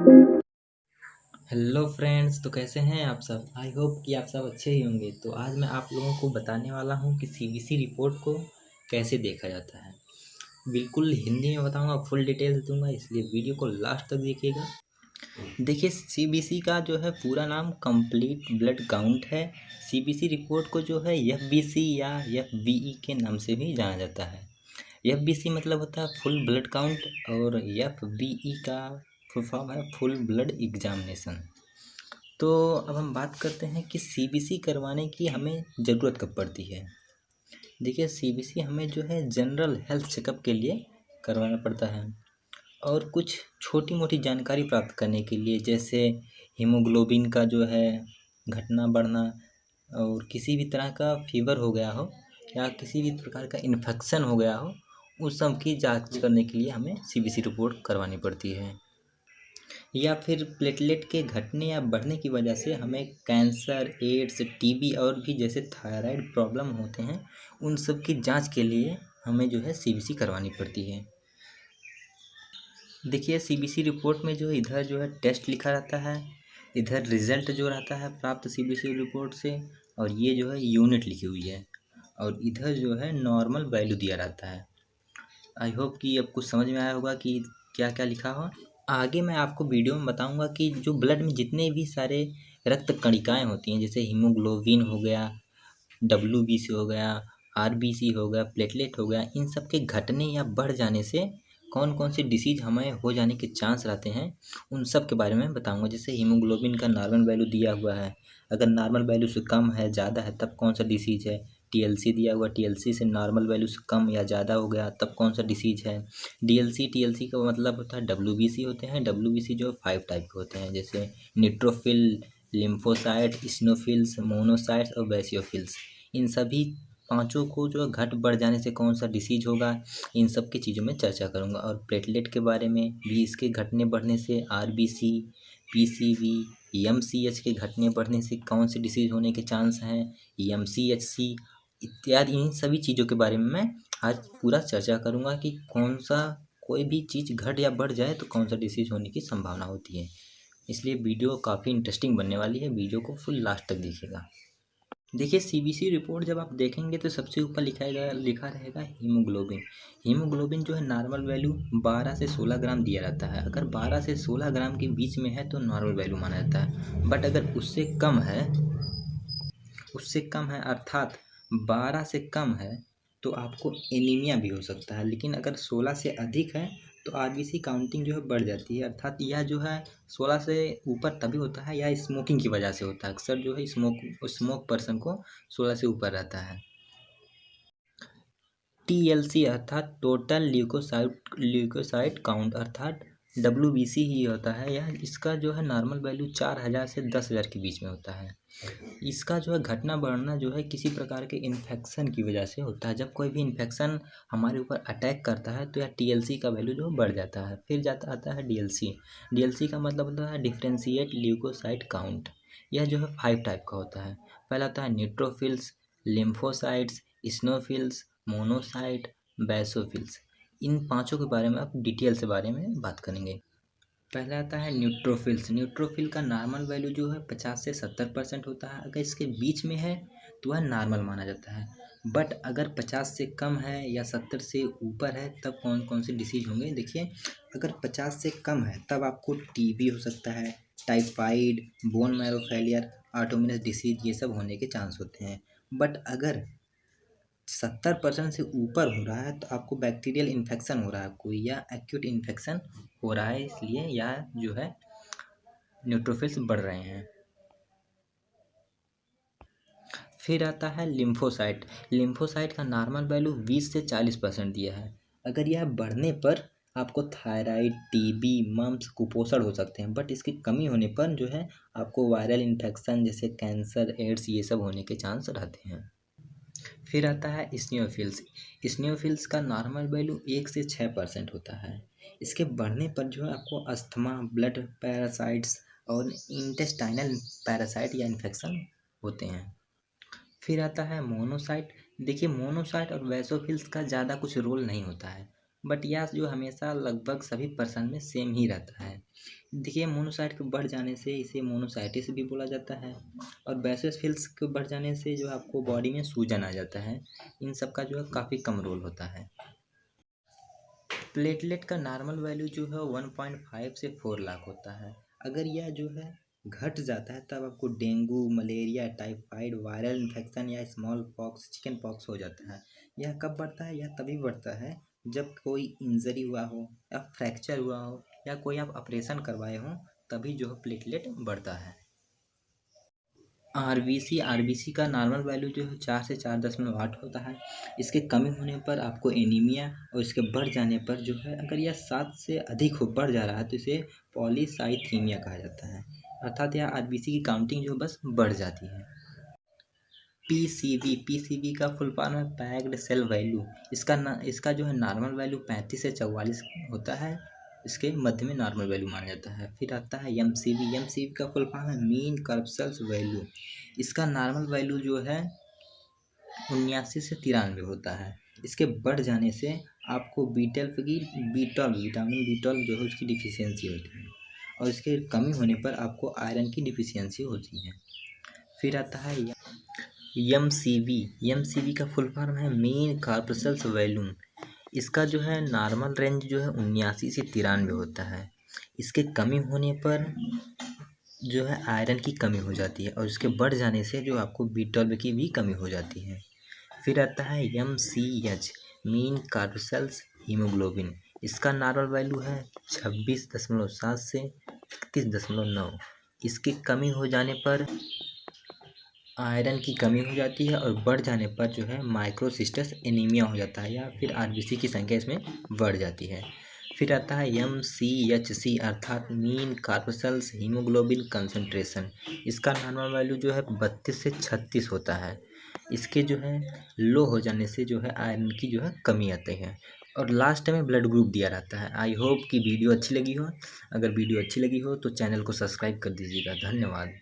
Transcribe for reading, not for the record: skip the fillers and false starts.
Hello friends, तो कैसे हैं आप सब। आई होप कि आप सब अच्छे ही होंगे। तो आज मैं आप लोगों को बताने वाला हूं कि सीबीसी रिपोर्ट को कैसे देखा जाता है। बिल्कुल हिंदी में बताऊंगा, फुल डिटेल्स दूंगा, इसलिए वीडियो को लास्ट तक देखिएगा। देखिए, सीबीसी का जो है पूरा नाम कंप्लीट ब्लड काउंट है। सीबीसी रिपोर्ट को जो है एफबीसी या एफबीई के नाम से भी जाना जाता है। एफबीसी मतलब होता है फुल ब्लड काउंट और एफबीई का फुल फॉर्म है फुल ब्लड एग्जामिनेशन। तो अब हम बात करते हैं कि सीबीसी करवाने की हमें ज़रूरत कब पड़ती है। देखिए, सीबीसी हमें जो है जनरल हेल्थ चेकअप के लिए करवाना पड़ता है और कुछ छोटी मोटी जानकारी प्राप्त करने के लिए, जैसे हीमोग्लोबिन का जो है घटना बढ़ना और किसी भी तरह का फीवर हो गया हो या किसी भी प्रकार का इन्फेक्शन हो गया हो, उस सब की जांच करने के लिए हमें सीबीसी रिपोर्ट करवानी पड़ती है। या फिर प्लेटलेट के घटने या बढ़ने की वजह से हमें कैंसर, एड्स, टीबी और भी जैसे थायराइड प्रॉब्लम होते हैं, उन सब की जांच के लिए हमें जो है सीबीसी करवानी पड़ती है। देखिए, सीबीसी रिपोर्ट में जो इधर जो है टेस्ट लिखा रहता है, इधर रिजल्ट जो रहता है प्राप्त सीबीसी रिपोर्ट से, और ये जो है यूनिट लिखी हुई है, और इधर जो है नॉर्मल वैल्यू दिया रहता है। आई होप कि अब कुछ समझ में आया होगा कि क्या क्या लिखा हो। आगे मैं आपको वीडियो में बताऊंगा कि जो ब्लड में जितने भी सारे रक्त कणिकाएं होती हैं, जैसे हीमोग्लोबिन हो गया, डब्ल्यूबीसी हो गया, आरबीसी हो गया, प्लेटलेट हो गया, इन सब के घटने या बढ़ जाने से कौन कौन सी डिसीज हमें हो जाने के चांस रहते हैं, उन सब के बारे में बताऊंगा। जैसे हीमोग्लोबिन का नॉर्मल वैल्यू दिया हुआ है, अगर नॉर्मल वैल्यू से कम है, ज़्यादा है, तब कौन सा डिसीज है। टीएलसी दिया हुआ, टीएलसी से नॉर्मल वैल्यू से कम या ज़्यादा हो गया, तब कौन सा डिसीज है। डीएलसी, टीएलसी का मतलब होता है डब्ल्यूबीसी होते हैं। डब्ल्यूबीसी जो 5 टाइप के होते हैं, जैसे न्यूट्रोफिल, लिम्फोसाइट, स्नोफिल्स, मोनोसाइट्स और बेसियोफिल्स। इन सभी पाँचों को जो है घट बढ़ जाने से कौन सा डिसीज होगा, इन सब की चीज़ों में चर्चा करूँगा। और प्लेटलेट के बारे में भी, इसके घटने बढ़ने से आरबीसी, पीसीवी, एमसीएच के घटने बढ़ने से कौन सी डिसीज होने के चांस हैं, एमसीएचसी इत्यादि, इन सभी चीज़ों के बारे में मैं आज पूरा चर्चा करूँगा कि कौन सा कोई भी चीज़ घट या बढ़ जाए तो कौन सा डिसीज होने की संभावना होती है। इसलिए वीडियो काफ़ी इंटरेस्टिंग बनने वाली है, वीडियो को फुल लास्ट तक देखिएगा। देखिए, सीबीसी रिपोर्ट जब आप देखेंगे तो सबसे ऊपर लिखा रहेगा हीमोग्लोबिन। हीमोग्लोबिन जो है नॉर्मल वैल्यू 12 से 16 ग्राम दिया रहता है। अगर 12 से 16 ग्राम के बीच में है तो नॉर्मल वैल्यू माना जाता है। बट अगर उससे कम है अर्थात 12 से कम है, तो आपको एनीमिया भी हो सकता है। लेकिन अगर 16 से अधिक है तो आरबीसी काउंटिंग जो है बढ़ जाती है। अर्थात यह जो है 16 से ऊपर तभी होता है, या स्मोकिंग की वजह से होता है। अक्सर जो है स्मोक पर्सन को 16 से ऊपर रहता है। टीएलसी अर्थात टोटल ल्यूकोसाइट काउंट अर्थात डब्ल्यूबीसी ही होता है। यह इसका जो है नॉर्मल वैल्यू 4000 से 10,000 के बीच में होता है। इसका जो है घटना बढ़ना जो है किसी प्रकार के इन्फेक्शन की वजह से होता है। जब कोई भी इन्फेक्शन हमारे ऊपर अटैक करता है तो यह टीएलसी का वैल्यू जो बढ़ जाता है। फिर आता है डीएलसी। डीएलसी का मतलब होता है डिफरेंशिएट ल्यूकोसाइट काउंट। यह जो है 5 टाइप का होता है। पहला होता है neutrophils, lymphocytes, eosinophils, monocyte, basophils. इन पांचों के बारे में आप डिटेल से बारे में बात करेंगे। पहला आता है न्यूट्रोफिल्स। न्यूट्रोफिल का नॉर्मल वैल्यू जो है 50 से 70% होता है। अगर इसके बीच में है तो वह नॉर्मल माना जाता है। बट अगर 50 से कम है या 70 से ऊपर है तब कौन कौन से डिसीज होंगे। देखिए, अगर 50 से कम है तब आपको टीबी हो सकता है, typhoid, bone marrow failure, autoimmune disease, ये सब होने के चांस होते हैं। बट अगर 70% से ऊपर हो रहा है तो आपको बैक्टीरियल इन्फेक्शन हो रहा है कोई, या एक्यूट इन्फेक्शन हो रहा है, इसलिए यह जो है न्यूट्रोफिल्स बढ़ रहे हैं। फिर आता है लिम्फोसाइट। लिम्फोसाइट का नॉर्मल वैल्यू 20 से 40% दिया है। अगर यह बढ़ने पर आपको थायराइड, टीबी, मम्प्स, कुपोषण हो सकते हैं। बट इसकी कमी होने पर जो है आपको वायरल इन्फेक्शन जैसे कैंसर, एड्स, ये सब होने के चांस रहते हैं। फिर आता है स्नियोफिल्स। स्नियोफिल्स का नॉर्मल वैल्यू 1 से 6% होता है। इसके बढ़ने पर जो है आपको अस्थमा, ब्लड पैरासाइट्स और इंटेस्टाइनल पैरासाइट या इन्फेक्शन होते हैं। फिर आता है मोनोसाइट। देखिए, मोनोसाइट और वैसोफिल्स का ज़्यादा कुछ रोल नहीं होता है। बट यह जो हमेशा लगभग सभी पर्सन में सेम ही रहता है। देखिए, मोनोसाइट के बढ़ जाने से इसे मोनोसाइटिस भी बोला जाता है, और बेसिलोफिल्स के बढ़ जाने से जो आपको बॉडी में सूजन आ जाता है। इन सब का जो है काफ़ी कम रोल होता है। प्लेटलेट का नॉर्मल वैल्यू जो है 1.5 से 4 लाख होता है। अगर यह जो है घट जाता है तब आपको dengue, malaria, typhoid, viral infection या स्मॉल पॉक्स, चिकन पॉक्स हो जाता है। यह कब बढ़ता है? यह तभी बढ़ता है जब कोई इंजरी हुआ हो या फ्रैक्चर हुआ हो या कोई आप ऑपरेशन करवाए हो, तभी जो है प्लेटलेट बढ़ता है। आरबीसी का नॉर्मल वैल्यू जो है 4 से 4.8 होता है। इसके कमी होने पर आपको एनीमिया, और इसके बढ़ जाने पर जो है अगर यह 7 से अधिक बढ़ जा रहा है तो इसे पॉलीसाइथीमिया कहा जाता है। अर्थात यह आरबीसी की काउंटिंग जो बस बढ़ जाती है। पीसीबी का फुल फॉर्म है पैक्ड सेल वैल्यू। इसका जो है नॉर्मल वैल्यू 35 से 44 होता है। इसके मध्य में नॉर्मल वैल्यू माना जाता है। फिर आता है एमसीवी का फुल फॉर्म है मीन कॉर्पसल वैल्यू। इसका नॉर्मल वैल्यू जो है 79 से 93 होता है। इसके बढ़ जाने से आपको विटामिन बी12 जो है उसकी डिफिशियंसी होती है, और इसके कमी होने पर आपको आयरन की डिफिशियंसी होती है। फिर आता है एमसीवी का फुल फॉर्म है मीन कॉर्पसल वैल्यू। इसका जो है नॉर्मल रेंज जो है 79 से 93 होता है। इसके कमी होने पर जो है आयरन की कमी हो जाती है, और इसके बढ़ जाने से जो आपको बी12 की भी कमी हो जाती है। फिर आता है एमसीएच मीन कॉर्पसल हीमोग्लोबिन। इसका नॉर्मल वैल्यू है 26.7 से 31.9। इसकी कमी हो जाने पर आयरन की कमी हो जाती है, और बढ़ जाने पर जो है माइक्रोसिस्टस एनीमिया हो जाता है, या फिर आरबीसी की संख्या इसमें बढ़ जाती है। फिर आता है एमसीएचसी अर्थात मीन कॉर्पसल हीमोग्लोबिन कंसंट्रेशन। इसका नॉर्मल वैल्यू जो है 32 से 36 होता है। इसके जो है लो हो जाने से जो है आयरन की जो है कमी आती है, और लास्ट में ब्लड ग्रुप दिया रहता है। आई होप कि वीडियो अच्छी लगी हो। अगर वीडियो अच्छी लगी हो तो चैनल को सब्सक्राइब कर दीजिएगा। धन्यवाद।